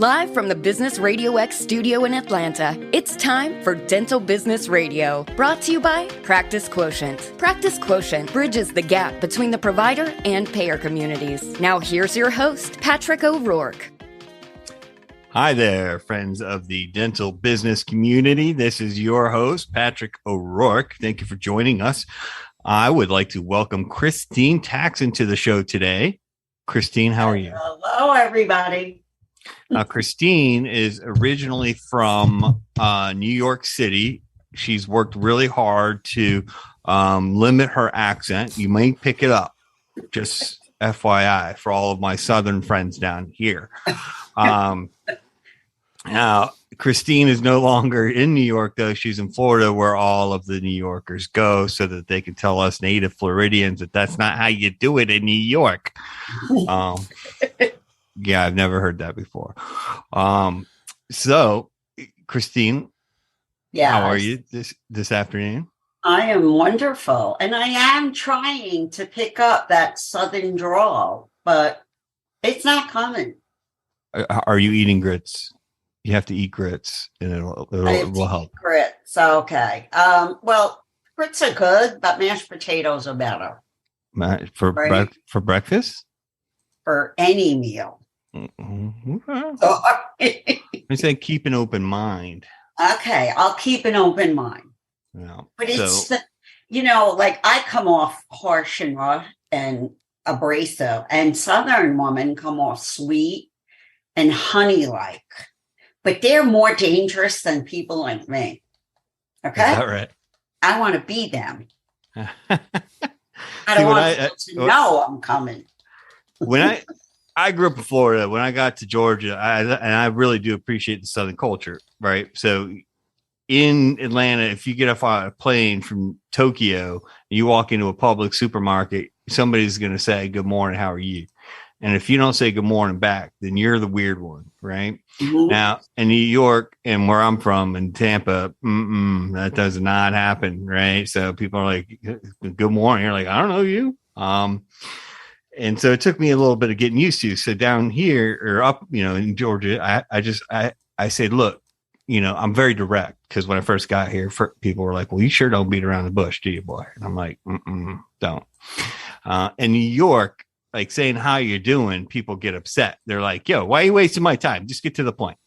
Live from the Business RadioX studio in Atlanta, it's time for Dental Business Radio, brought to you by Practice Quotient. Practice Quotient bridges the gap between the provider and payer communities. Now here's your host, Patrick O'Rourke. Hi there, friends of the dental business community. This is your host, Patrick O'Rourke. Thank you for joining us. I would like to welcome Christine Taxin to the show today. Christine, how are you? Hello, everybody. Christine is originally from New York City. She's worked really hard to limit her accent. You may pick it up, just FYI, for all of my Southern friends down here. Now, Christine is no longer in New York, though. She's in Florida, where all of the New Yorkers go so that they can tell us native Floridians that that's not how you do it in New York. Yeah, I've never heard that before. So, Christine, how are you this afternoon? I am wonderful, and I am trying to pick up that Southern drawl, but it's not coming. Are you eating grits? You have to eat grits, and it will help. Grits, okay. Well, grits are good, but mashed potatoes are better. For breakfast? For any meal. Mm-hmm. I say keep an open mind. Okay, I'll keep an open mind. Yeah. But it's, like I come off harsh and rough and abrasive, and Southern women come off sweet and honey-like. But they're more dangerous than people like me. Okay? Is that right? I want to be them. I don't want people to know I'm coming. When I grew up in Florida, when I got to Georgia, I really do appreciate the Southern culture, right? So in Atlanta, if you get off on a plane from Tokyo and you walk into a public supermarket, somebody's going to say, "Good morning, how are you?" And if you don't say good morning back, then you're the weird one, right? Mm-hmm. Now, in New York and where I'm from in Tampa, that does not happen, right? So people are like, "Good morning." You're like, "I don't know you." And so it took me a little bit of getting used to. So down here or up, in Georgia, I said, "Look, I'm very direct," because when I first got here, people were like, "Well, you sure don't beat around the bush, do you, boy?" And I'm like, "Don't." In New York, like saying how you're doing, people get upset. They're like, "Yo, why are you wasting my time? Just get to the point."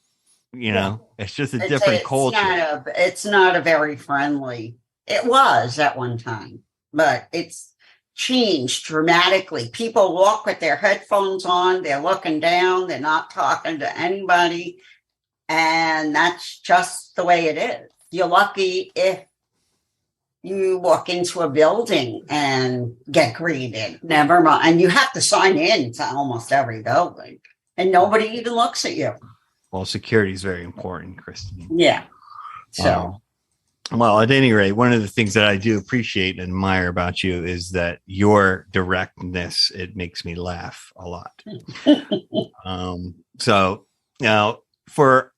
It's just a different culture. It's not a very friendly. It was at one time, but it's changed dramatically. People walk with their headphones on. They're looking down. They're not talking to anybody. And that's just the way it is. You're lucky if you walk into a building and get greeted. Never mind. And you have to sign in to almost every building. And nobody even looks at you. Well, security is very important, Christine. Yeah. So. Well, at any rate, one of the things that I do appreciate and admire about you is that your directness, it makes me laugh a lot. So now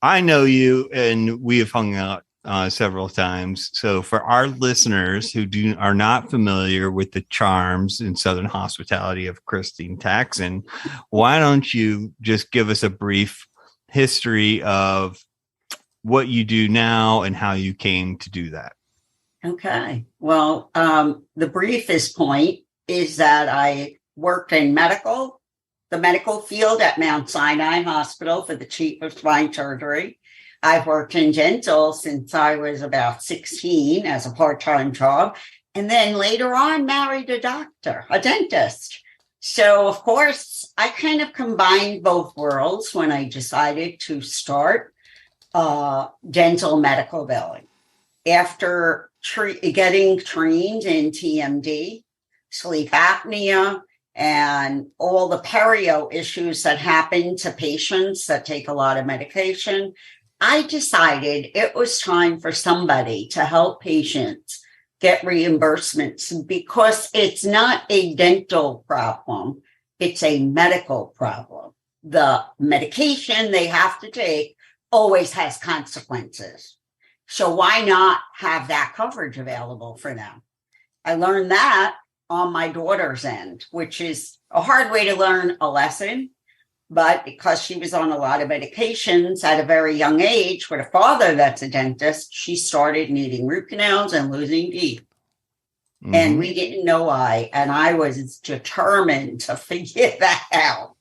I know you and we have hung out several times. So for our listeners who are not familiar with the charms and Southern hospitality of Christine Taxin, why don't you just give us a brief history of what you do now and how you came to do that? Okay. Well, the briefest point is that I worked in the medical field at Mount Sinai Hospital for the chief of spine surgery. I've worked in dental since I was about 16 as a part-time job. And then later on married a dentist. So, of course, I kind of combined both worlds when I decided to start dental medical billing. After getting trained in TMD, sleep apnea, and all the perio issues that happen to patients that take a lot of medication, I decided it was time for somebody to help patients get reimbursements, because it's not a dental problem, it's a medical problem. The medication they have to take always has consequences. So why not have that coverage available for them? I learned that on my daughter's end, which is a hard way to learn a lesson. But because she was on a lot of medications at a very young age with a father that's a dentist, she started needing root canals and losing teeth. Mm-hmm. And we didn't know why. And I was determined to figure that out.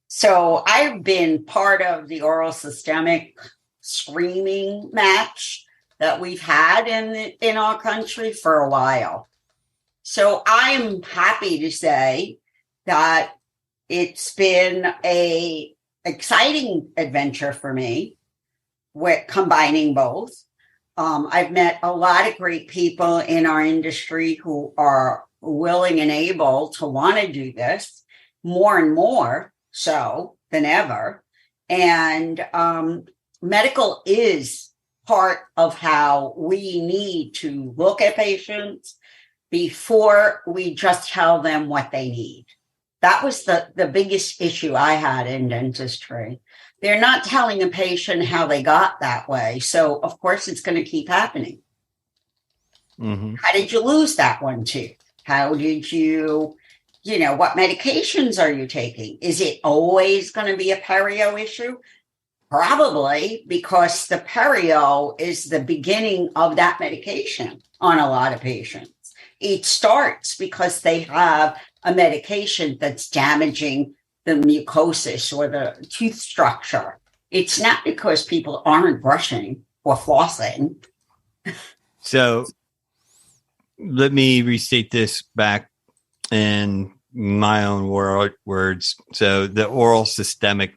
So I've been part of the oral systemic screaming match that we've had in our country for a while. So I'm happy to say that it's been a exciting adventure for me with combining both. I've met a lot of great people in our industry who are willing and able to want to do this more and more so than ever. And medical is part of how we need to look at patients before we just tell them what they need. That was the biggest issue I had in dentistry. They're not telling a patient how they got that way. So, of course, it's going to keep happening. Mm-hmm. How did you lose that one tooth? How did you, what medications are you taking? Is it always going to be a perio issue? Probably, because the perio is the beginning of that medication on a lot of patients. It starts because they have a medication that's damaging the mucosis or the tooth structure. It's not because people aren't brushing or flossing. So let me restate this back in my own words. So the oral systemic,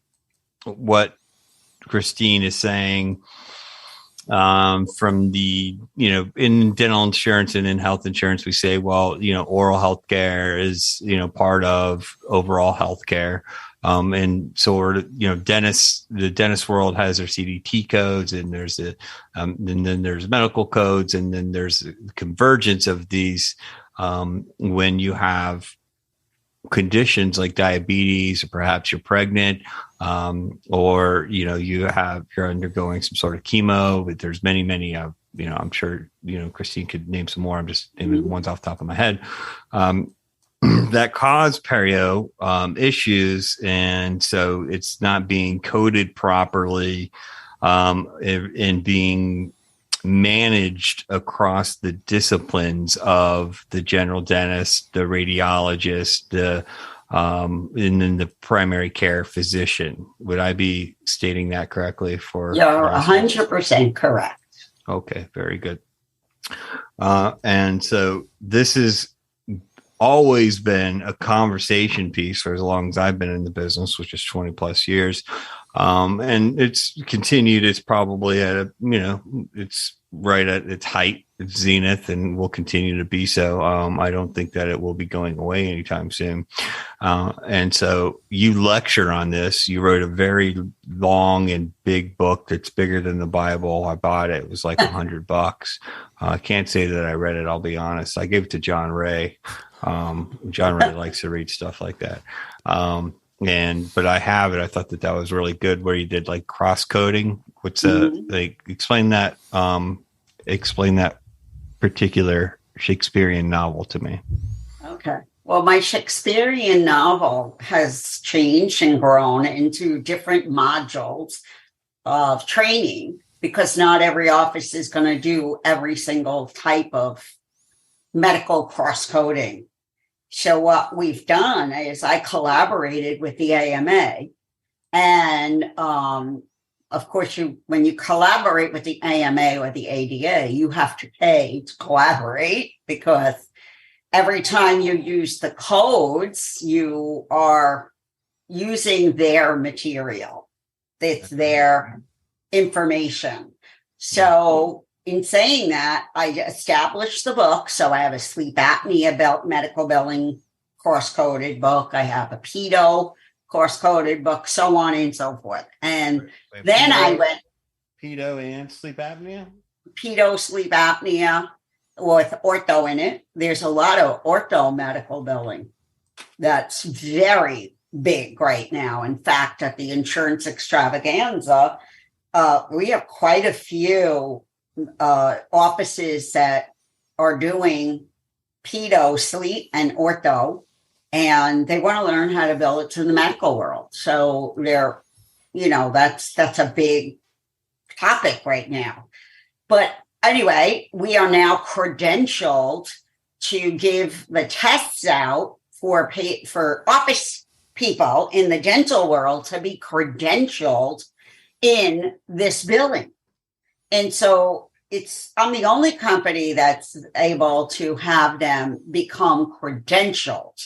what Christine is saying, from the, in dental insurance and in health insurance, we say, well, oral health care is, part of overall health care. And so, the dentist world has their CDT codes, and there's and then there's medical codes, and then there's a convergence of these, when you have conditions like diabetes, or perhaps you're pregnant, or you're undergoing some sort of chemo. But there's many I'm sure Christine could name some more. I'm just naming ones off the top of my head that cause perio issues, and so it's not being coded properly and being managed across the disciplines of the general dentist, the radiologist, and then the primary care physician. Would I be stating that correctly? You're 100% correct. Okay, very good. And so this has always been a conversation piece for as long as I've been in the business, which is 20 plus years. And it's continued. It's probably at it's right at its height, its zenith, and will continue to be so. I don't think that it will be going away anytime soon. And so you lecture on this. You wrote a very long and big book that's bigger than the Bible. I bought it. It was like $100. I can't say that I read it. I'll be honest. I gave it to John Ray. John Ray likes to read stuff like that. But I have it. I thought that was really good, where you did like cross coding. What's explain that particular Shakespearean novel to me. Okay. Well, my Shakespearean novel has changed and grown into different modules of training, because not every office is going to do every single type of medical cross coding. So what we've done is I collaborated with the AMA, and of course, when you collaborate with the AMA or the ADA, you have to pay to collaborate, because every time you use the codes, you are using their material. It's their information. So in saying that, I established the book. So I have a sleep apnea medical billing course-coded book. I have a pedo course-coded book, so on and so forth. And then I went... Pedo and sleep apnea? Pedo, sleep apnea, with ortho in it. There's a lot of ortho medical billing that's very big right now. In fact, at the Insurance Extravaganza, we have quite a few offices that are doing pedo, sleep, and ortho and they want to learn how to bill it to the medical world. So they're, that's a big topic right now. But anyway, we are now credentialed to give the tests out for office people in the dental world to be credentialed in this billing. And so I'm the only company that's able to have them become credentialed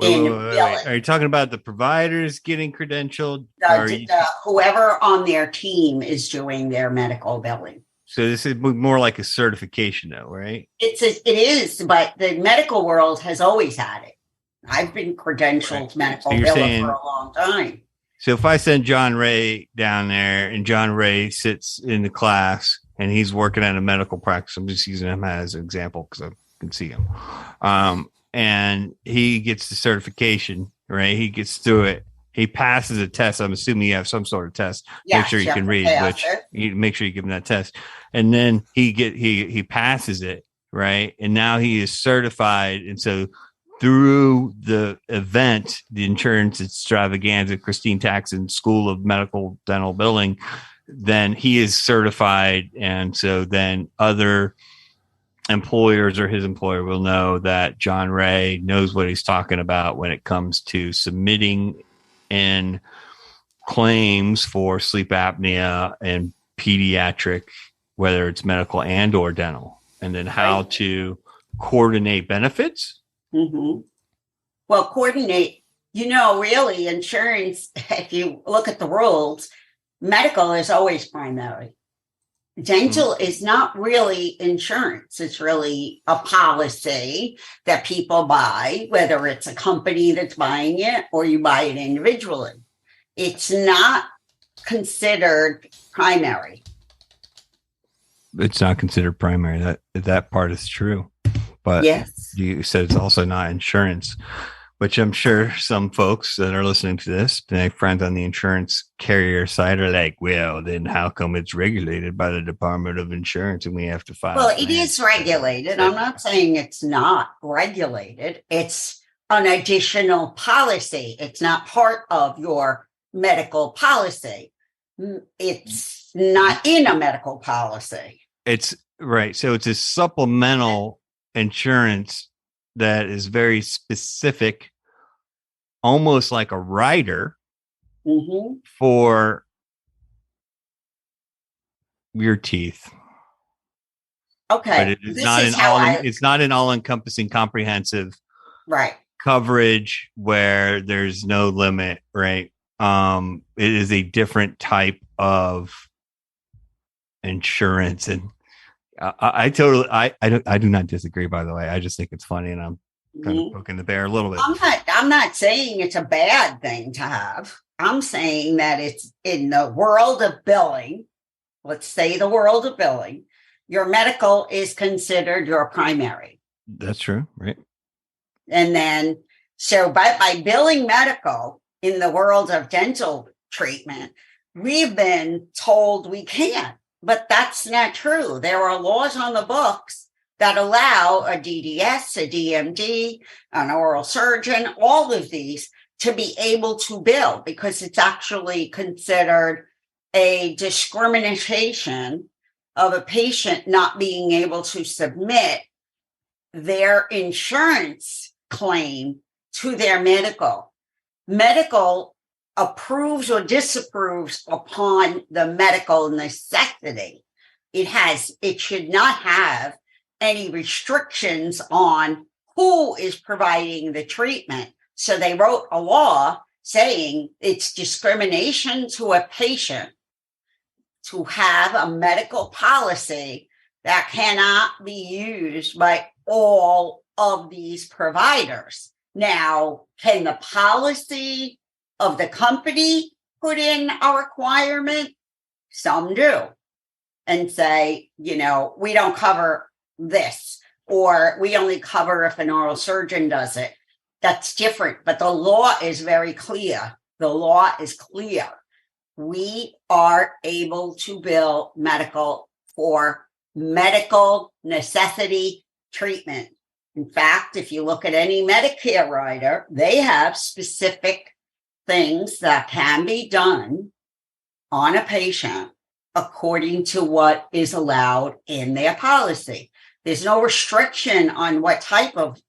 in billing. Are you talking about the providers getting credentialed? Whoever on their team is doing their medical billing. So this is more like a certification, though, right? It is, but the medical world has always had it. I've been credentialed medical biller for a long time. So if I send John Ray down there and John Ray sits in the class and he's working at a medical practice, I'm just using him as an example because I can see him. And he gets the certification, right? He gets through it. He passes a test. I'm assuming you have some sort of test. Yes, make sure you can read, which you make sure you give him that test. And then he passes it, right? And now he is certified. And so through the event, the Insurance Extravaganza, Christine Taxin School of Medical Dental Billing, then he is certified. And so then other employers or his employer will know that John Ray knows what he's talking about when it comes to submitting in claims for sleep apnea and pediatric, whether it's medical and or dental, and then how to coordinate benefits. Mm-hmm. Well, coordinate, really insurance, if you look at the rules, medical is always primary. Dental is not really insurance. It's really a policy that people buy, whether it's a company that's buying it or you buy it individually. It's not considered primary. It's not considered primary. That part is true. But yes, you said it's also not insurance, which I'm sure some folks that are listening to this, my friends on the insurance carrier side, are like, well, then how come it's regulated by the Department of Insurance and we have to file? Well, it is regulated. I'm not saying it's not regulated. It's an additional policy. It's not part of your medical policy. It's not in a medical policy. It's right. So it's a supplemental insurance that is very specific, almost like a rider for your teeth. Okay. But it's not an all-encompassing, comprehensive coverage where there's no limit, right? It is a different type of insurance, and I do not disagree, by the way. I just think it's funny, and I'm kind of poking the bear a little bit. I'm not saying it's a bad thing to have. I'm saying that it's in the world of billing. Let's say the world of billing, your medical is considered your primary. That's true, right? And then, so by billing medical in the world of dental treatment, we've been told we can't. But that's not true. There are laws on the books that allow a DDS, a DMD, an oral surgeon, all of these to be able to bill because it's actually considered a discrimination of a patient not being able to submit their insurance claim to their medical. Medical approves or disapproves upon the medical necessity. It should not have any restrictions on who is providing the treatment. So they wrote a law saying it's discrimination to a patient to have a medical policy that cannot be used by all of these providers. Now, can the policy of the company put in a requirement? Some do, and say, we don't cover this, or we only cover if an oral surgeon does it. That's different, but the law is very clear. The law is clear. We are able to bill medical for medical necessity treatment. In fact, if you look at any Medicare rider, they have specific things that can be done on a patient according to what is allowed in their policy. There's no restriction on what type of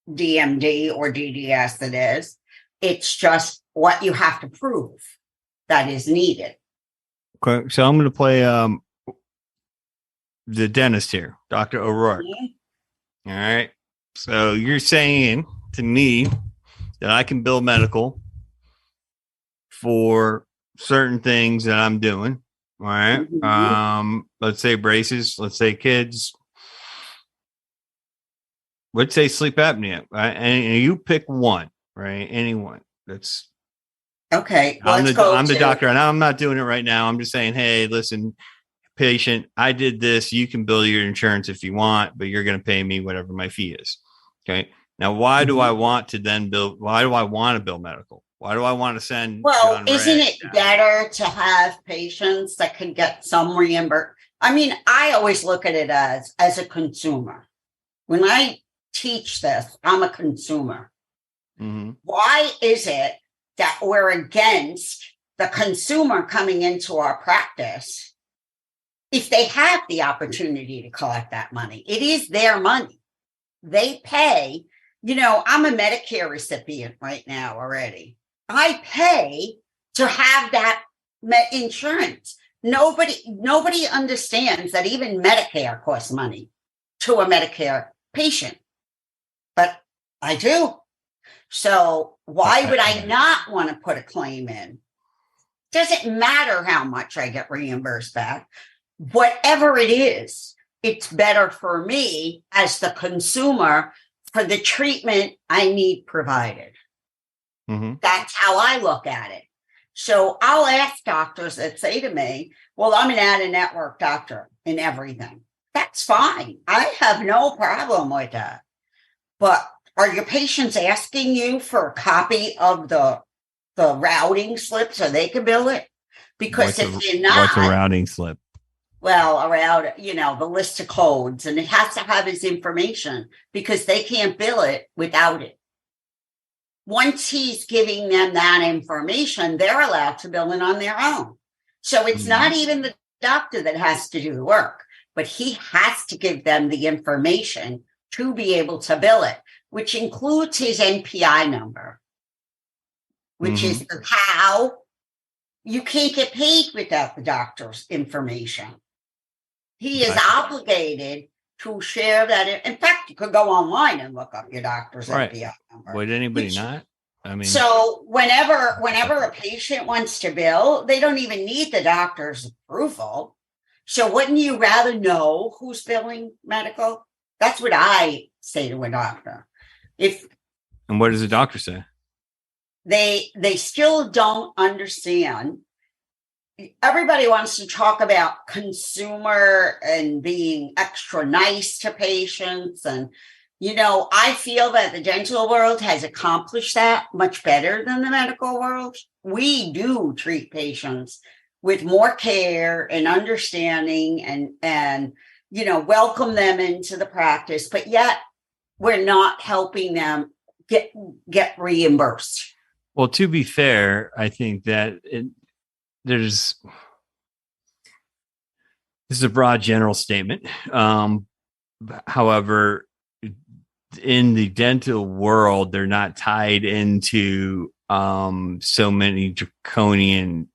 DMD or DDS it is. It's just what you have to prove that is needed. Okay, so I'm going to play the dentist here, Dr. O'Rourke. Mm-hmm. All right. So you're saying to me that I can bill medical for certain things that I'm doing. All right. Mm-hmm. Let's say braces, let's say kids, let's say sleep apnea. Right? And you pick one, right? Anyone. That's okay. I'm the doctor, and I'm not doing it right now. I'm just saying, hey, listen, patient, I did this. You can bill your insurance if you want, but you're going to pay me whatever my fee is. Okay. Now, why do I want to then bill? Why do I want to bill medical? Why do I want to send? Well, John isn't Ray it better to have patients that can get some reimbursement? I mean, I always look at it as a consumer. When I teach this, I'm a consumer. Mm-hmm. Why is it that we're against the consumer coming into our practice if they have the opportunity to collect that money? It is their money. They pay. You know, I'm a Medicare recipient right now already. I pay to have that insurance. Nobody understands that even Medicare costs money to a Medicare patient, but I do. So why would I not want to put a claim in? Doesn't matter how much I get reimbursed back. Whatever it is, it's better for me as the consumer for the treatment I need provided. Mm-hmm. That's how I look at it. So I'll ask doctors that say to me, well, I'm an out-of-network doctor and everything. That's fine. I have no problem with that. But are your patients asking you for a copy of the routing slip so they can bill it? Because if you're not, what's a routing slip? Well, around, the list of codes, and it has to have his information because they can't bill it without it. Once he's giving them that information, they're allowed to bill it on their own. So it's not even the doctor that has to do the work, but he has to give them the information to be able to bill it, which includes his NPI number, which is how you can't get paid without the doctor's information. He is obligated to share that. In fact, you could go online and look up your doctor's NPI number. Would anybody not? I mean, so whenever a patient wants to bill, they don't even need the doctor's approval. So wouldn't you rather know who's billing medical? That's what I say to a doctor. And what does the doctor say? They still don't understand. Everybody wants to talk about consumer and being extra nice to patients. And, I feel that the dental world has accomplished that much better than the medical world. We do treat patients with more care and understanding and welcome them into the practice, but yet we're not helping them get reimbursed. Well, to be fair, I think that this is a broad general statement. However, in the dental world, they're not tied into so many draconian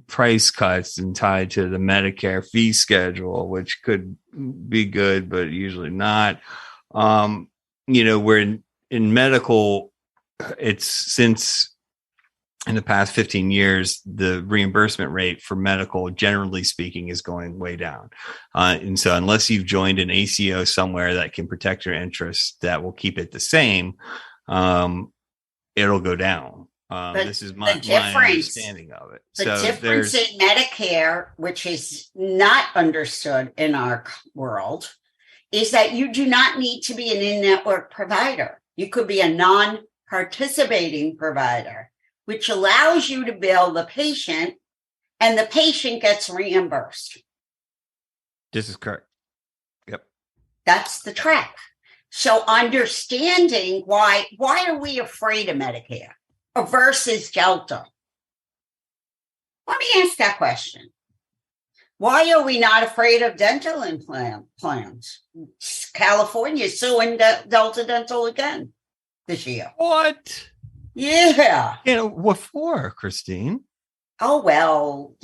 price cuts and tied to the Medicare fee schedule, which could be good, but usually not. Where in medical, it's since in the past 15 years, the reimbursement rate for medical, generally speaking, is going way down. And so unless you've joined an ACO somewhere that can protect your interests, that will keep it the same, it'll go down. This is my understanding of it. The difference in Medicare, which is not understood in our world, is that you do not need to be an in-network provider. You could be a non-participating provider, which allows you to bill the patient, and the patient gets reimbursed. This is correct. Yep. That's the track. So understanding why are we afraid of Medicare versus Delta? Let me ask that question. Why are we not afraid of dental implant plans? California is suing Delta Dental again this year. What? Yeah. What for, Christine? Oh, well,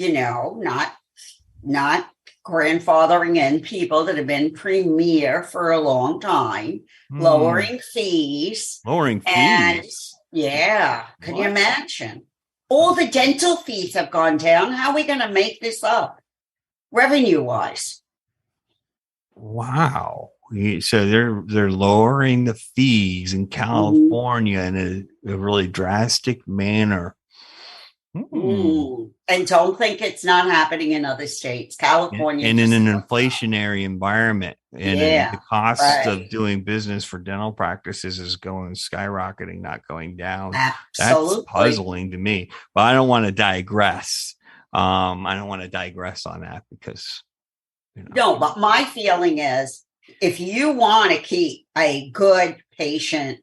not grandfathering in people that have been premier for a long time, lowering fees. And yeah, can you imagine? All the dental fees have gone down. How are we going to make this up revenue-wise? Wow. So they're lowering the fees in California in a really drastic manner. And don't think it's not happening in other states. California. And in an inflationary environment. And the cost of doing business for dental practices is going skyrocketing, not going down. Absolutely. That's puzzling to me. But I don't want to digress. On that because No, but my feeling is if you want to keep a good patient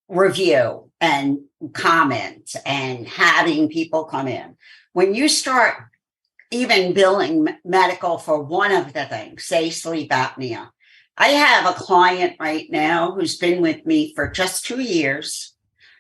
review and comments and having people come in, when you start even billing medical for one of the things, say sleep apnea. I have a client right now who's been with me for just 2 years.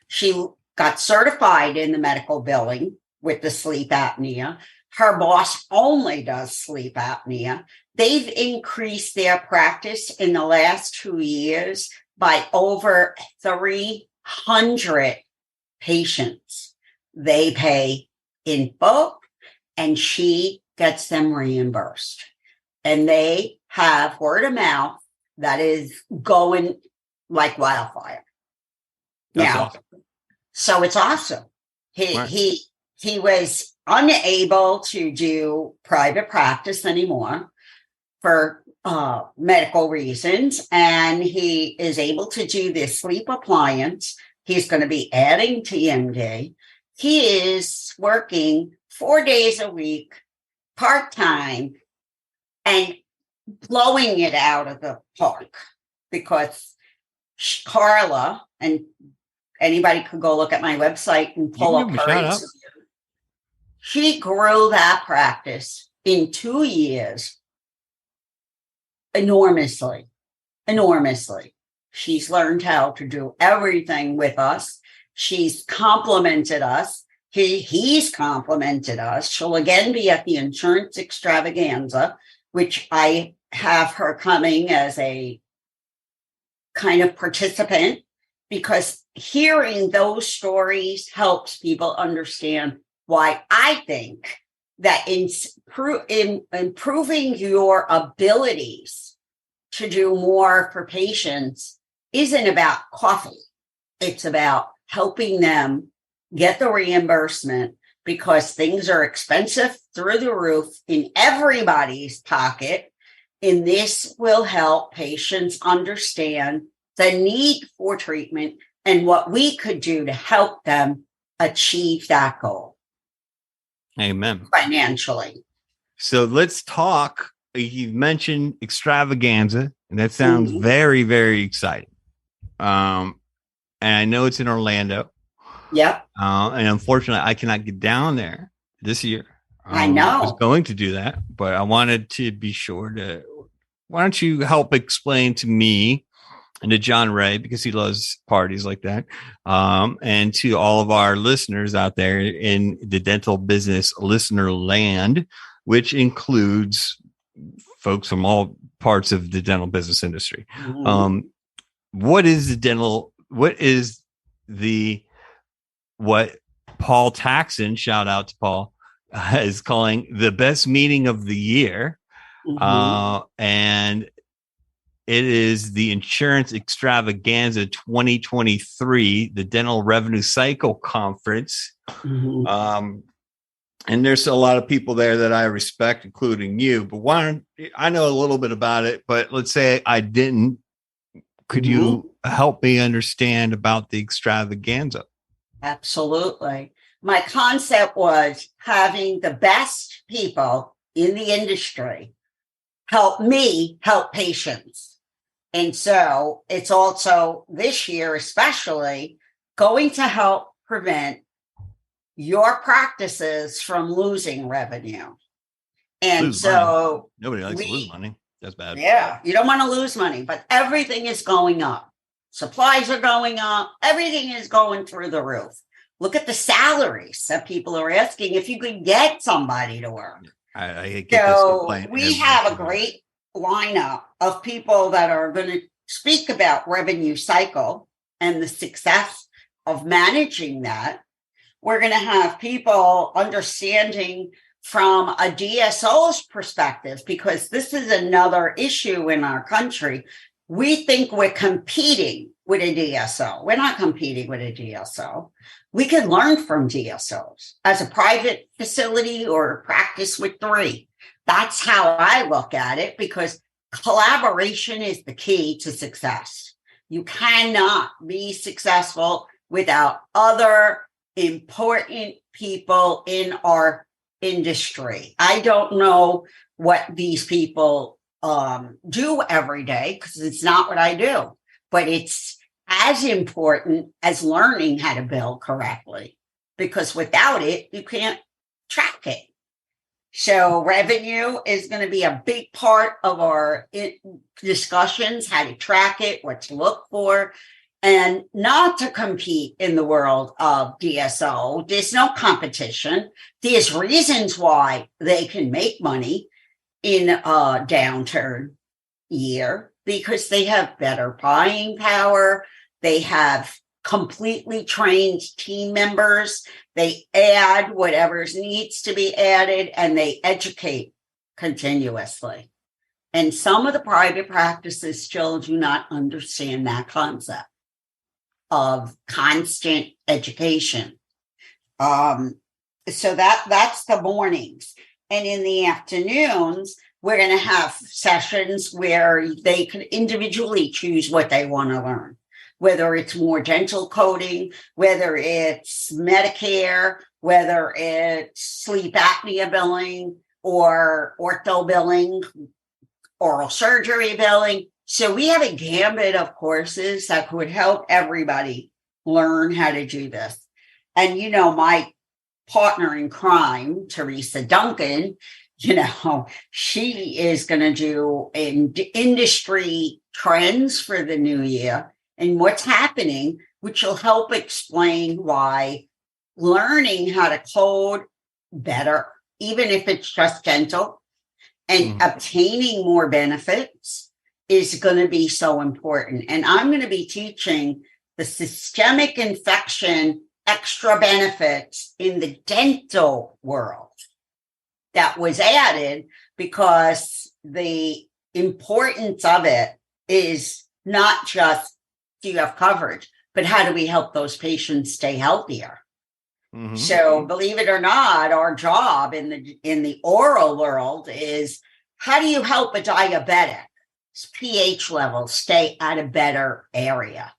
She got certified in the medical billing with the sleep apnea. Her boss only does sleep apnea. They've increased their practice in the last 2 years by over 300 patients. They pay in full and she gets them reimbursed. And they have word of mouth that is going like wildfire. Awesome. So it's awesome. He was unable to do private practice anymore for medical reasons, and he is able to do this sleep appliance. He's going to be adding TMD. He is working 4 days a week, part-time, and blowing it out of the park because Carla, and anybody could go look at my website and pull up her interview. She grew that practice in 2 years enormously. She's learned how to do everything with us. She's complimented us. He's complimented us. She'll again be at the Insurance Extravaganza, which I have her coming as a kind of participant, because hearing those stories helps people understand why I think that in improving your abilities to do more for patients isn't about coffee. It's about helping them get the reimbursement, because things are expensive through the roof in everybody's pocket. And this will help patients understand the need for treatment and what we could do to help them achieve that goal. Amen. Financially. So let's talk. You mentioned extravaganza, and that sounds very, very exciting. And I know it's in Orlando. Yep. And unfortunately, I cannot get down there this year. I know. I was going to do that, but I wanted to be sure to. Why don't you help explain to me and to John Ray, because he loves parties like that, and to all of our listeners out there in the dental business listener land, which includes folks from all parts of the dental business industry. What Paul Taxin, shout out to Paul, is calling the best meeting of the year. And it is the Insurance Extravaganza 2023, the Dental Revenue Cycle Conference. And there's a lot of people there that I respect, including you. But I know a little bit about it, but let's say I didn't. Could you help me understand about the extravaganza? Absolutely. My concept was having the best people in the industry help me help patients. And so it's also this year, especially, going to help prevent your practices from losing revenue. And Lose so money. Nobody likes to lose money. That's bad. Yeah, you don't want to lose money, but everything is going up. Supplies are going up. Everything is going through the roof. Look at the salaries that people are asking if you could get somebody to work. I get this complaint. We have a great lineup of people that are going to speak about revenue cycle and the success of managing that. We're going to have people understanding from a DSO's perspective, because this is another issue in our country. We think we're competing with a DSO. We're not competing with a DSO. We can learn from DSOs as a private facility or a practice with 3. That's how I look at it, because collaboration is the key to success. You cannot be successful without other important people in our industry. I don't know what these people do every day, because it's not what I do, but it's as important as learning how to bill correctly, because without it, you can't track it. So revenue is going to be a big part of our discussions, how to track it, what to look for, and not to compete in the world of DSO. There's no competition. There's reasons why they can make money in a downturn year, because they have better buying power. They have completely trained team members. They add whatever needs to be added, and they educate continuously. And some of the private practices still do not understand that concept of constant education. So that's the mornings. And in the afternoons, we're going to have sessions where they can individually choose what they want to learn, whether it's more dental coding, whether it's Medicare, whether it's sleep apnea billing or ortho billing, oral surgery billing. So we have a gambit of courses that could help everybody learn how to do this. And, you know, my partner in crime, Teresa Duncan, you know, she is going to do industry trends for the new year and what's happening, which will help explain why learning how to code better, even if it's just dental, and obtaining more benefits is going to be so important. And I'm going to be teaching the systemic infection extra benefits in the dental world that was added, because the importance of it is not just do you have coverage, but how do we help those patients stay healthier? Mm-hmm. So believe it or not, our job in the oral world is, how do you help a diabetic pH level stay at a better area?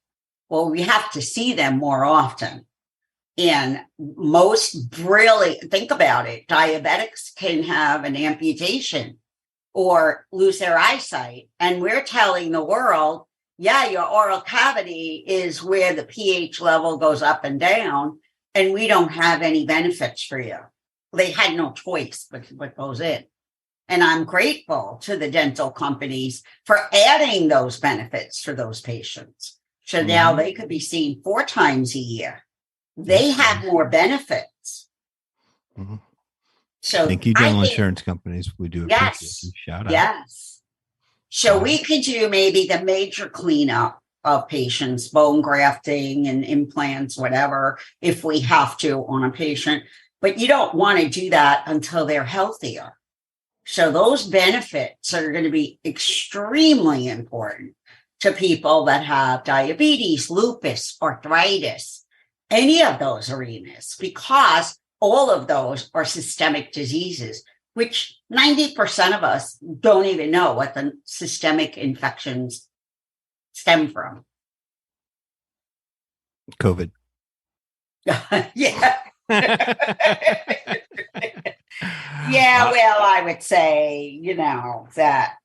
Well, we have to see them more often. And most brilliant, think about it, diabetics can have an amputation or lose their eyesight. And we're telling the world, yeah, your oral cavity is where the pH level goes up and down, and we don't have any benefits for you. They had no choice but what goes in. And I'm grateful to the dental companies for adding those benefits for those patients. So now they could be seen 4 times a year. They have more benefits. Mm-hmm. So thank you, dental insurance companies. We do appreciate you. Shout out. Yes. So we could do maybe the major cleanup of patients, bone grafting and implants, whatever, if we have to on a patient. But you don't want to do that until they're healthier. So those benefits are going to be extremely important to people that have diabetes, lupus, arthritis, any of those arenas, because all of those are systemic diseases, which 90% of us don't even know what the systemic infections stem from. COVID. Yeah. Yeah, well, I would say, you know, that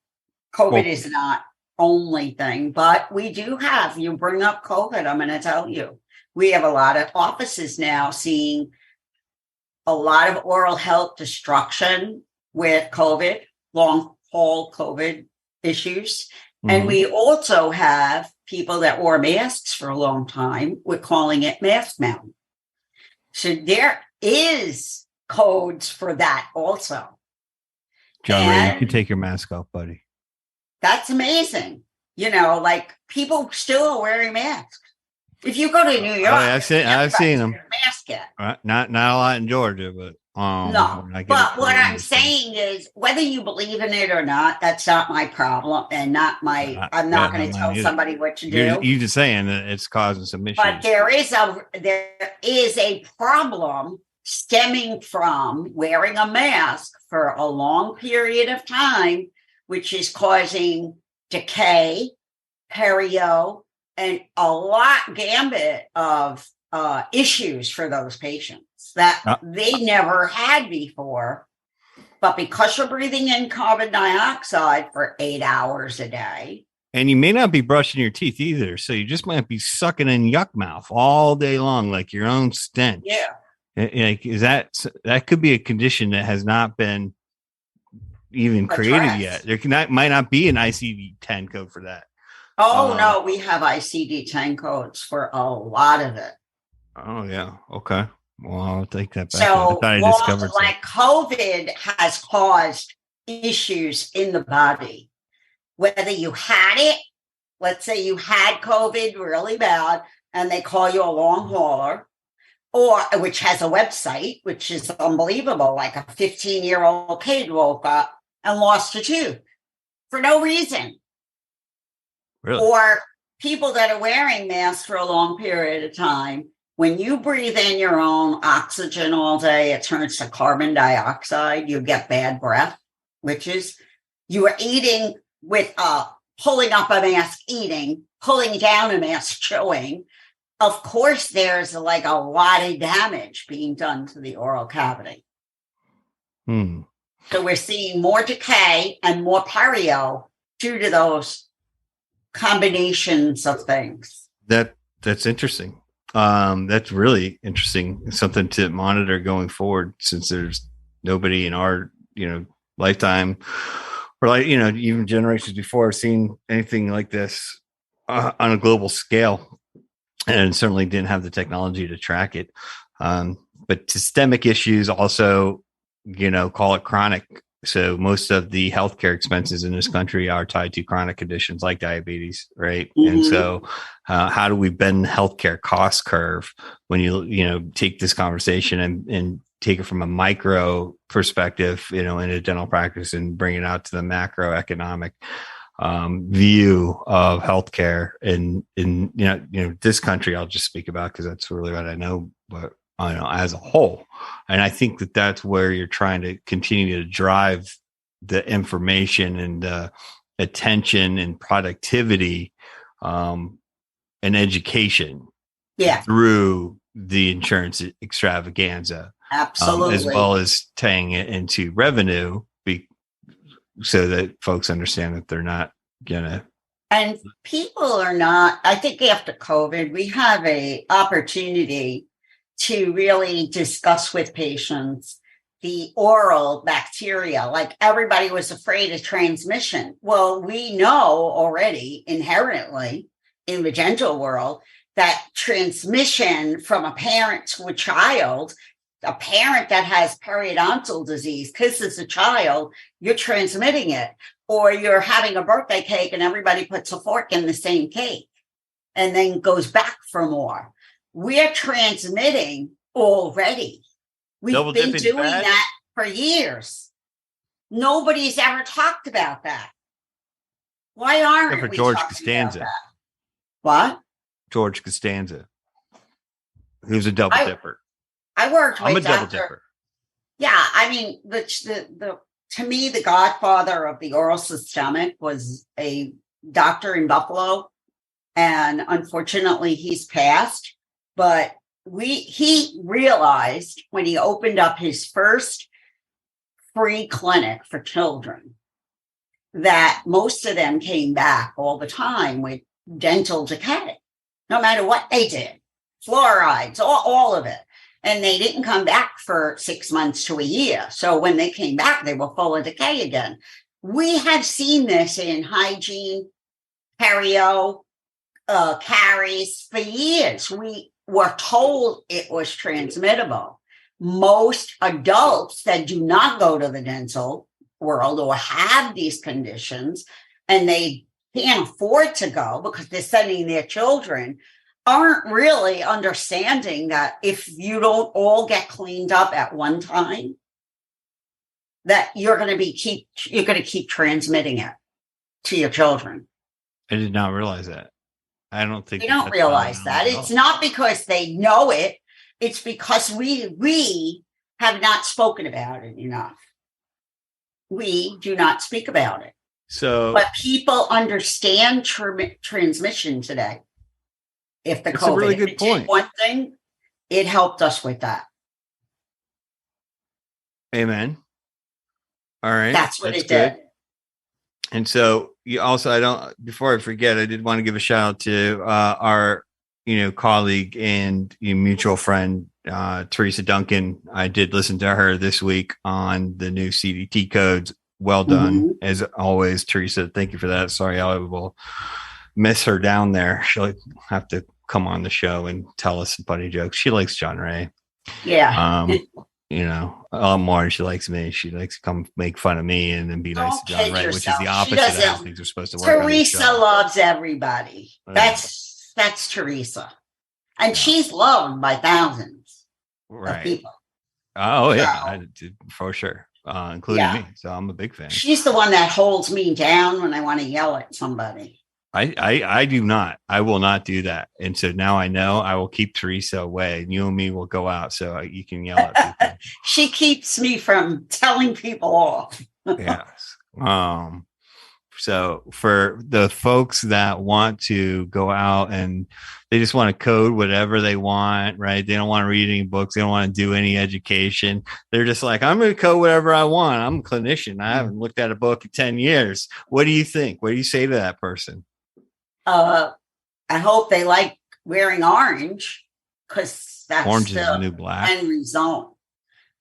COVID is not only thing, but we do have, you bring up COVID, I'm going to tell you, we have a lot of offices now seeing a lot of oral health destruction with COVID, long haul COVID issues. And we also have people that wore masks for a long time. We're calling it mask mountain. So there is codes for that also. John Ray, you can take your mask off, buddy. That's amazing. You know, like people still are wearing masks. If you go to New York, I've seen them. Mask yet. Not a lot in Georgia, but no. But what I'm saying is, whether you believe in it or not, that's not my problem, and not my. I'm not going to tell somebody what to do. You're just saying that it's causing some issues. But there is a problem stemming from wearing a mask for a long period of time, which is causing decay, perio, and a gambit of issues for those patients that they never had before. But because you're breathing in carbon dioxide for 8 hours a day. And you may not be brushing your teeth either. So you just might be sucking in yuck mouth all day long, like your own stench. Yeah. Like, that could be a condition that has not been even created yet. There might not be an ICD-10 code for that. Oh, no, we have ICD-10 codes for a lot of it. Oh, yeah. Okay. Well, I'll take that back. So, like COVID has caused issues in the body. Whether you had it, let's say you had COVID really bad, and they call you a long hauler, or which has a website, which is unbelievable. Like a 15-year-old kid woke up and lost a tooth for no reason. Really? Or people that are wearing masks for a long period of time. When you breathe in your own oxygen all day, it turns to carbon dioxide. You get bad breath, which is you are eating with pulling up a mask, eating, pulling down a mask, chewing. Of course, there's like a lot of damage being done to the oral cavity. So we're seeing more decay and more perio due to those combinations of things. That's interesting. That's really interesting. Something to monitor going forward, since there's nobody in our, lifetime or even generations before have seen anything like this on a global scale, and certainly didn't have the technology to track it. But systemic issues also, call it chronic. So most of the healthcare expenses in this country are tied to chronic conditions like diabetes, right? And so how do we bend the healthcare cost curve when you take this conversation and take it from a micro perspective, in a dental practice, and bring it out to the macroeconomic view of healthcare in this country. I'll just speak about, because that's really what I know, but as a whole. And I think that that's where you're trying to continue to drive the information and attention and productivity and education through the insurance extravaganza. Absolutely. As well as tying it into revenue, so that folks understand that they're not gonna. And people are not, I think after COVID, we have a opportunity to really discuss with patients the oral bacteria. Like everybody was afraid of transmission. Well, we know already inherently in the dental world that transmission from a parent to a child, a parent that has periodontal disease kisses a child, you're transmitting it. Or you're having a birthday cake and everybody puts a fork in the same cake and then goes back for more. We're transmitting already. We've been doing that for years. Nobody's ever talked about that. Why aren't we George talking Costanza? about that? What? George Costanza, who's a double dipper. I worked with I'm a double dipper. Yeah, I mean, to me, the godfather of the oral systemic was a doctor in Buffalo, and unfortunately, he's passed. But he realized when he opened up his first free clinic for children that most of them came back all the time with dental decay, no matter what they did, fluorides, all of it. And they didn't come back for 6 months to a year. So when they came back, they were full of decay again. We have seen this in hygiene, perio, caries for years. We were told it was transmittable. Most adults that do not go to the dental world or have these conditions, and they can't afford to go because they're sending their children, aren't really understanding that if you don't all get cleaned up at one time, that you're going to keep transmitting it to your children. I did not realize that. I don't think they don't realize that. It's not because they know it. It's because we have not spoken about it enough. We do not speak about it. But people understand transmission today. If the COVID, a really good point. One thing, it helped us with that. Amen. All right. That's what it did. And so you also, before I forget, I did want to give a shout out to our, colleague and mutual friend, Teresa Duncan. I did listen to her this week on the new CDT codes. Well done. As always, Teresa. Thank you for that. Sorry, I will miss her down there. She'll have to come on the show and tell us some funny jokes. She likes John Ray. Yeah. A lot more than she likes me. She likes to come make fun of me and then be nice to John Ray, which is the opposite of how things are supposed to work. Teresa loves everybody. That's Teresa. And she's loved by thousands of people. Oh, yeah, for sure. Including me. So I'm a big fan. She's the one that holds me down when I want to yell at somebody. I do not. I will not do that. And so now I know I will keep Teresa away, and you and me will go out so you can yell at people. She keeps me from telling people off. Yes. So for the folks that want to go out and they just want to code whatever they want, right? They don't want to read any books. They don't want to do any education. They're just like, I'm going to code whatever I want. I'm a clinician. I haven't looked at a book in 10 years. What do you think? What do you say to that person? I hope they like wearing orange, because that's orange is the new black. End result.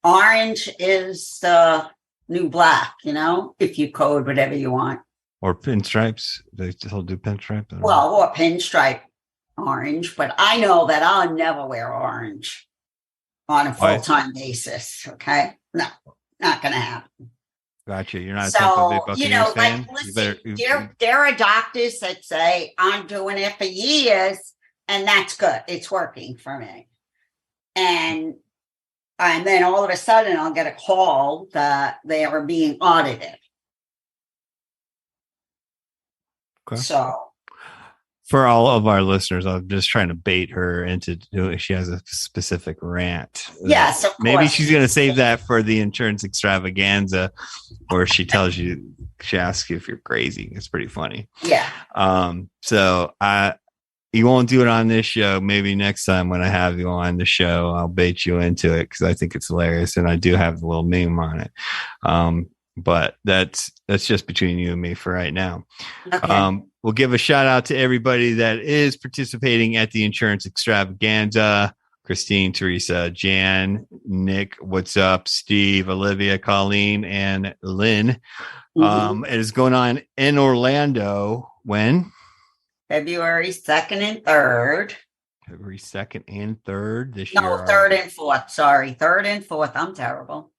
Orange is the new black, if you code whatever you want. Or pinstripes. They still do pinstripe. Well, or pinstripe orange, but I know that I'll never wear orange on a full-time basis. Okay. No, not going to happen. Gotcha. You're not a Tampa Bay Buccaneers fan? Listen, there are doctors that say, I'm doing it for years, and that's good. It's working for me. And then all of a sudden, I'll get a call that they are being audited. Okay. So, for all of our listeners, I'm just trying to bait her into doing. She has a specific rant. Yes, of course. Maybe she's going to save that for the Insurance Extravaganza, where she tells you, she asks you if you're crazy. It's pretty funny. Yeah. So you won't do it on this show. Maybe next time when I have you on the show, I'll bait you into it because I think it's hilarious, and I do have the little meme on it. But that's just between you and me for right now. Okay. We'll give a shout out to everybody that is participating at the Insurance Extravaganza. Christine, Teresa, Jan, Nick, what's up? Steve, Olivia, Colleen, and Lynn. It is going on in Orlando. When? February 2nd and 3rd. February 2nd and 3rd this year. No, 3rd and 4th. Sorry. 3rd and 4th. I'm terrible.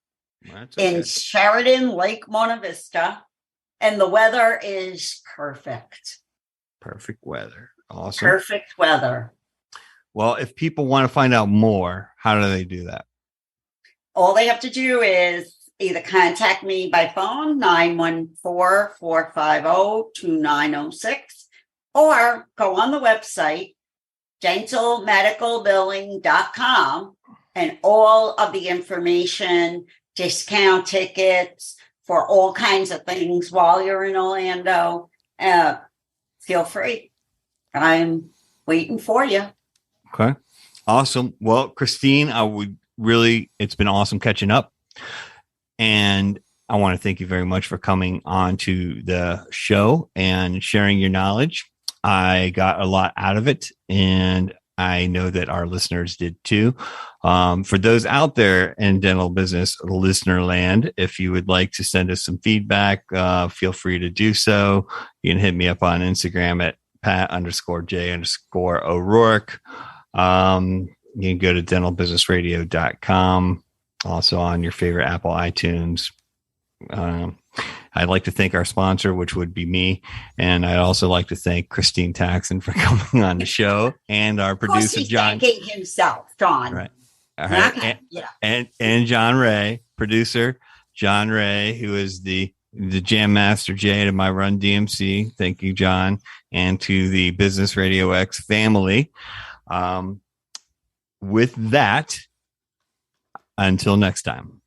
That's okay. In Sheridan, Lake Monte Vista. And the weather is perfect. Perfect weather. Awesome. Perfect weather. Well, if people want to find out more, how do they do that? All they have to do is either contact me by phone, 914-450-2906, or go on the website, dentalmedicalbilling.com, and all of the information, discount tickets for all kinds of things while you're in Orlando. Feel free. I'm waiting for you. Okay. Awesome. Well, Christine, it's been awesome catching up. And I want to thank you very much for coming on to the show and sharing your knowledge. I got a lot out of it, and I know that our listeners did too. For those out there in dental business listener land, if you would like to send us some feedback, feel free to do so. You can hit me up on Instagram at Pat_J_O'Rourke. You can go to dentalbusinessradio.com, also on your favorite Apple iTunes. I'd like to thank our sponsor, which would be me. And I'd also like to thank Christine Taxin for coming on the show, and our producer, John. Thanking himself, John. Right. All right. Okay. And John Ray, producer, John Ray, who is the Jam Master J to my Run DMC. Thank you, John. And to the Business RadioX family. With that, until next time.